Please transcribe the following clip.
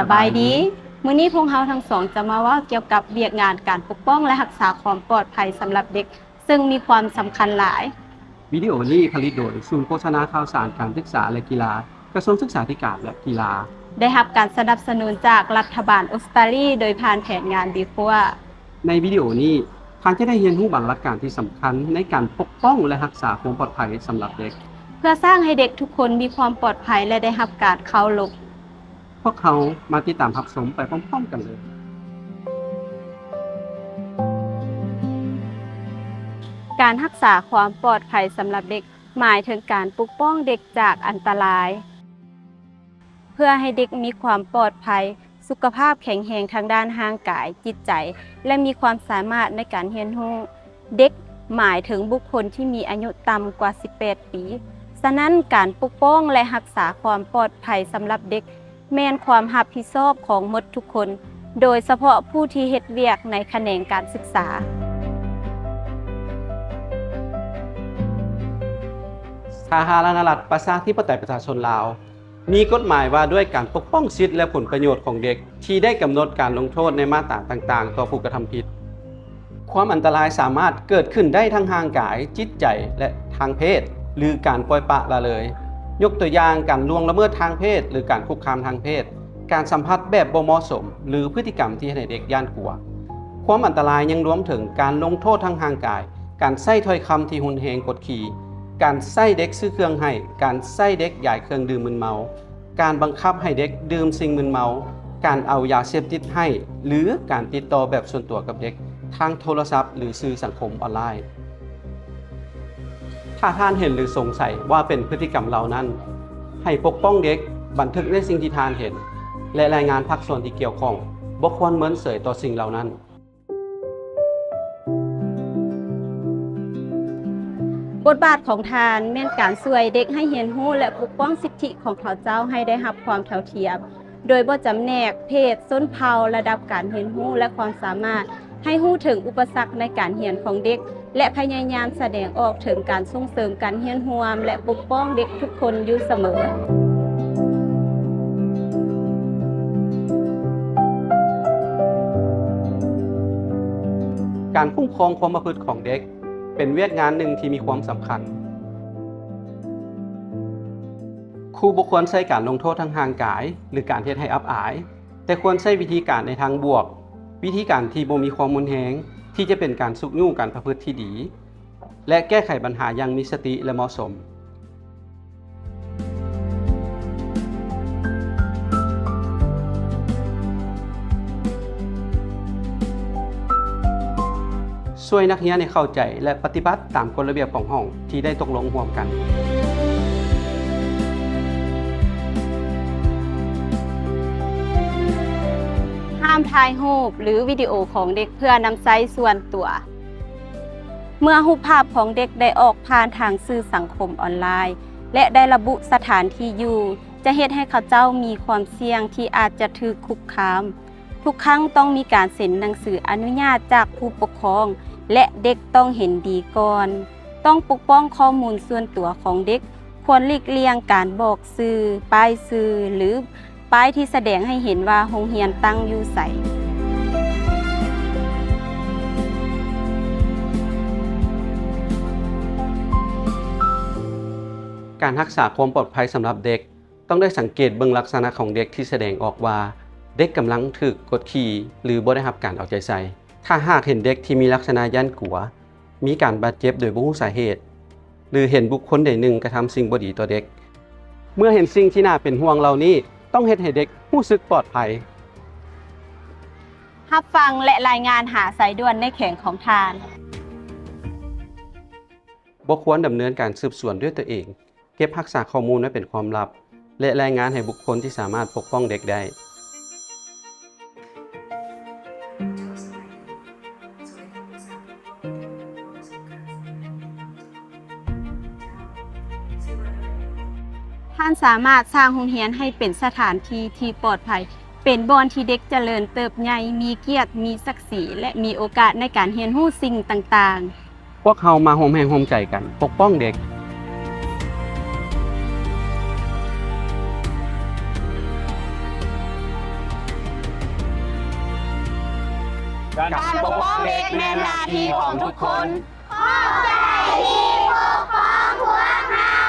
สบายดีมื้อนี้พวกเราทั้งสองจะมาว่าเกี่ยวกับเวียกงานการปกป้องและรักษาความปลอดภัยสำหรับเด็กซึ่งมีความสำคัญหลายวิดีโอนี้ผลิตโดยศูนย์โฆษณาข่าวสารการศึกษาและกีฬากระทรวงศึกษาธิการและกีฬาได้รับการสนับสนุนจากรัฐบาลออสเตรเลียโดยผ่านแผนงานดีกว่าในวิดีโอนี้ท่านจะได้เรียนรู้บางหลักการที่สำคัญในการปกป้องและรักษาความปลอดภัยสำหรับเด็กเพื่อสร้างให้เด็กทุกคนมีความปลอดภัยและได้รับการเคารพพวกเขามาติดตามรับชมไปพร้อมๆกันเลยการรักษาความปลอดภัยสำหรับเด็กหมายถึงการปกป้องเด็กจากอันตรายเพื่อให้เด็กมีความปลอดภัยสุขภาพแข็งแรงทางด้านร่างกายจิตใจและมีความสามารถในการเรียนรู้เด็กหมายถึงบุคคลที่มีอายุต่ำกว่า18ปีฉะนั้นการปกป้องและรักษาความปลอดภัยสำหรับเด็กแม่นความรับผิดชอบของหมดทุกคนโดยเฉพาะผู้ที่เฮ็ดเวียกในแขนงการศึกษาสาธารณรัฐประชาธิปไตยประชาชนลาวมีกฎหมายว่าด้วยการปกป้องสิทธิและผลประโยชน์ของเด็กที่ได้กำหนดการลงโทษในมาตราต่างๆต่อผู้กระทำผิดความอันตรายสามารถเกิดขึ้นได้ทั้งทางกายจิตใจและทางเพศหรือการปล่อยปละละเลยยกตัวอย่างการล่วงละเมิดทางเพศหรือการคุกคามทางเพศการสัมผัสแบบบ่เหมาะสมหรือพฤติกรรมที่ให้เด็กย่านกลัวความอันตรายยังรวมถึงการลงโทษทางทางกายการใช้ถ้อยคำที่รุนแรงกดขี่การใช้เด็กซื้อเครื่องให้การใช้เด็กหย่ายเครื่องดื่มมึนเมาการบังคับให้เด็กดื่มสิ่งมึนเมาการเอายาเสพติดให้หรือการติดต่อแบบส่วนตัวกับเด็กทางโทรศัพท์หรือสื่อสังคมออนไลน์ถ้าท่านเห็นหรือสงสัยว่าเป็นพฤติกรรมเหล่านั้นให้ปกป้องเด็กบันทึกในสิ่งที่ท่านเห็นและรายงานภาคส่วนที่เกี่ยวข้องบ่ควรเมินเฉยต่อสิ่งเหล่านั้นบทบาทของทานแม่นการช่วยเด็กให้เรียนรู้และปกป้องสิทธิของเขาเจ้าให้ได้รับความเท่าเทียมโดยบ่จำแนกเพศชนเผ่าระดับการเรียนรู้และความสามารถให้รู้ถึงอุปสรรคในการเรียนของเด็กและพยายามแสดงออกถึงการส่งเสริมการเรียนรู้และปกป้องเด็กทุกคนอยู่เสมอการคุ้มครองความประพฤติของเด็กเป็นเวียกงานหนึ่งที่มีความสำคัญครูบ่ควรใช้การลงโทษทางร่างกายหรือการเฮ็ดให้อับอายแต่ควรใช้วิธีการในทางบวกวิธีการที่บ่มีความรุนแรงที่จะเป็นการสุกยู่การประพฤติที่ดีและแก้ไขปัญหาอย่างมีสติและเหมาะสมช่วยนักเรียนให้เข้าใจและปฏิบัติตามกฎระเบียบของห้องที่ได้ตกลงร่วมกันห้ามถ่ายรูปหรือวิดีโอของเด็กเพื่อนำใช้ส่วนตัวเมื่อรูปภาพของเด็กได้ออกผ่านทางสื่อสังคมออนไลน์และได้ระบุสถานที่อยู่จะเฮ็ดให้เขาเจ้ามีความเสี่ยงที่อาจจะถูกคุกคามทุกครั้งต้องมีการเซ็นหนังสืออนุญาตจากผู้ปกครองและเด็กต้องเห็นดีก่อนต้องปกป้องข้อมูลส่วนตัวของเด็กควรหลีกเลี่ยงการบอกชื่อป้ายชื่อหรือป้ายที่แสดงให้เห็นว่าโรงเรียนตั้งอยู่ไสการรักษาความปลอดภัยสำหรับเด็กต้องได้สังเกตเบิ่งลักษณะของเด็กที่แสดงออกว่าเด็กกำลังถูกกดขี่หรือบ่ได้รับการเอาใจใส่ถ้าหากเห็นเด็กที่มีลักษณะย่านกลัวมีการบาดเจ็บโดยบ่รู้สาเหตุหรือเห็นบุคคลใดหนึ่งกระทำสิ่งบ่ดีต่อเด็กเมื่อเห็นสิ่งที่น่าเป็นห่วงเหล่านี้ต้องเฮ็ดให้เด็กรู้สึกปลอดภัยรับฟังและรายงานหาสายด่วนในแขงของทานบ่ควรดำเนินการสืบสวนด้วยตัวเองเก็บรักษาข้อมูลไว้เป็นความลับและรายงานให้บุคคลที่สามารถปกป้องเด็กได้ ท่านสามารถสร้างโรงเรียนให้เป็นสถานที่ที่ปลอดภัย เป็นบ่อนที่เด็กเจริญเติบใหญ่มีเกียรติมีศักดิ์ศรีและมีโอกาสในการเรียนรู้สิ่งต่างๆ พวกเขามาโฮมแห่งโฮมใจกัน ปกป้องเด็ก การปกป้องเด็กแม่นหน้าที่ของทุกคน ขอบใจที่ปกป้องพวกเรา